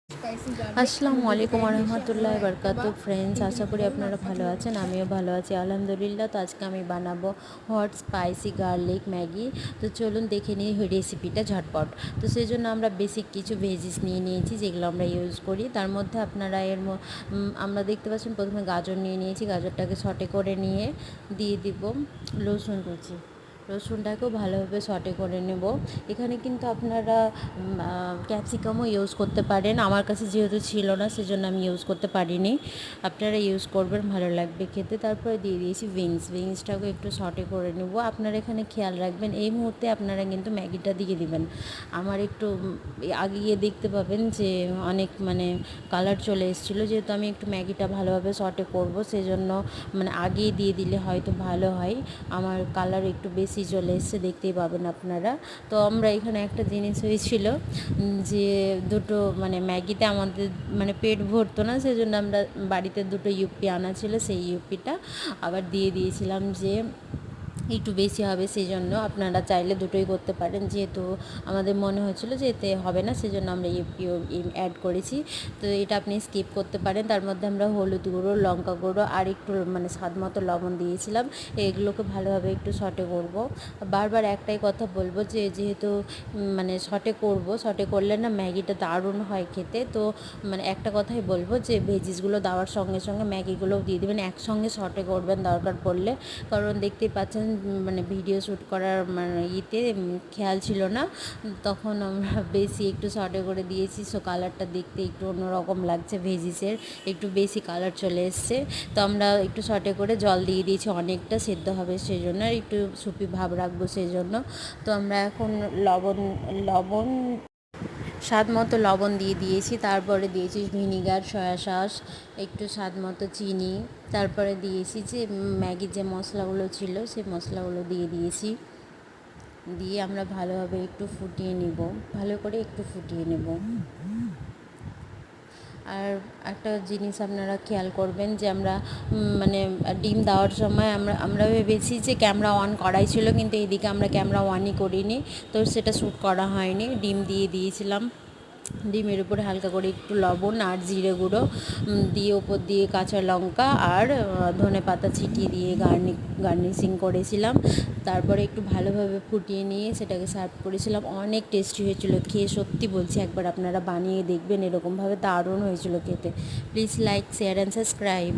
আসসালামু আলাইকুম রহমতুল্লাহ বরকাতু ফ্রেন্ডস, আশা করি আপনারা ভালো আছেন। আমিও ভালো আছি আলহামদুলিল্লাহ। তো আজকে আমি বানাবো হট স্পাইসি গার্লিক ম্যাগি। তো চলুন দেখে নিই রেসিপিটা ঝটপট। তো সেই জন্য আমরা বেসিক কিছু ভেজিস নিয়ে নিয়েছি যেগুলো আমরা ইউজ করি। তার মধ্যে আপনারা আমরা দেখতে পাচ্ছেন প্রথমে গাজর নিয়ে নিয়েছি। গাজরটাকে সটে করে নিয়ে দিয়ে দিব রসুন কুচি। রসুনটাকেও ভালোভাবে সটে করে নেব। এখানে কিন্তু আপনারা ক্যাপসিকামও ইউজ করতে পারেন। আমার কাছে যেহেতু ছিল না সেজন্য আমি ইউজ করতে পারিনি। আপনারা ইউজ করবেন, ভালো লাগবে খেতে। তারপরে দিয়ে দিয়েছি বিনসটাকে একটু সটে করে নেব। আপনারা এখানে খেয়াল রাখবেন এই মুহূর্তে আপনারা কিন্তু ম্যাগিটা দিয়ে দিবেন। আমার একটু আগে গিয়ে দেখতে পাবেন যে অনেক কালার চলে এসেছিলো। যেহেতু আমি একটু ম্যাগিটা ভালোভাবে সটে করব সেজন্য আগেই দিয়ে দিলে হয়তো ভালো হয়। আমার কালার একটু বেশি চলে এসছে, দেখতেই পাবেন আপনারা। তো আমরা এখানে একটা জিনিস হয়েছিল যে দুটো ম্যাগিতে আমাদের পেট ভরতো না, সেজন্য আমরা বাড়িতে দুটো ইউপি আনা ছিল, সেই ইউপিটা আবার দিয়ে দিয়েছিলাম যে একটু বেশি হবে। সেই জন্য আপনারা চাইলে দুটোই করতে পারেন। যেহেতু আমাদের মনে হয়েছিল যে এতে হবে না সেজন্য আমরা ইউপিও অ্যাড করেছি। তো এটা আপনি স্কিপ করতে পারেন। তার মধ্যে আমরা হলুদ গুঁড়ো, লঙ্কা গুঁড়ো আর একটু স্বাদ মতো লবণ দিয়েছিলাম। এগুলোকে ভালোভাবে একটু সটে করব। বারবার একটাই কথা বলবো যে যেহেতু সটে করলে না ম্যাগিটা দারুণ হয় খেতে। তো একটা কথাই বলবো যে ভেজিসগুলো দেওয়ার সঙ্গে সঙ্গে ম্যাগিগুলোও দিয়ে দেবেন, একসঙ্গে সটে করবেন দরকার পড়লে। কারণ দেখতেই পাচ্ছেন ভিডিও শ্যুট করার খেয়াল ছিল না, তখন আমরা বেশি একটু সটে করে দিয়েছি। সো কালারটা দেখতে একটু অন্যরকম লাগছে, ভেজিসের একটু বেশি কালার চলে এসছে। তো আমরা একটু সটে করে জল দিয়ে দিয়েছি, অনেকটা সেদ্ধ হবে সেই জন্য, আর একটু সুপি ভাব রাখবো সেই জন্য। তো আমরা এখন লবণ স্বাদ মতো লবণ দিয়ে দিয়েছি। তারপরে দিয়েছি ভিনিগার, সয়া সস, একটু স্বাদ মতো চিনি। তারপরে দিয়েছি যে ম্যাগির যে মশলাগুলো ছিল সেই মশলাগুলো দিয়ে দিয়েছি। দিয়ে আমরা ভালোভাবে একটু ফুটিয়ে নেব, ভালো করে একটু ফুটিয়ে নেব। আর একটা জিনিস আপনারা খেয়াল করবেন যে আমরা ডিম দেওয়ার সময় আমরা ভেবেছি যে ক্যামেরা অন করাই ছিল, কিন্তু এইদিকে আমরা ক্যামেরা অনই করিনি, তো সেটা শ্যুট করা হয়নি। ডিম দিয়ে দিয়েছিলাম। ডিমের উপরে হালকা করে একটু লবণ আর জিরে গুঁড়ো দিয়ে ওপর দিয়ে কাঁচা লঙ্কা আর ধনেপাতা ছিটিয়ে দিয়ে গার্নিশিং করেছিলাম। তারপরে একটু ভালোভাবে ফুটিয়ে নিয়ে সেটাকে সার্ভ করেছিলাম। অনেক টেস্টি হয়েছিল খেয়ে, সত্যি বলছি একবার আপনারা বানিয়ে দেখবেন, এরকমভাবে দারুণ হয়েছিল খেতে। Please like, share and subscribe.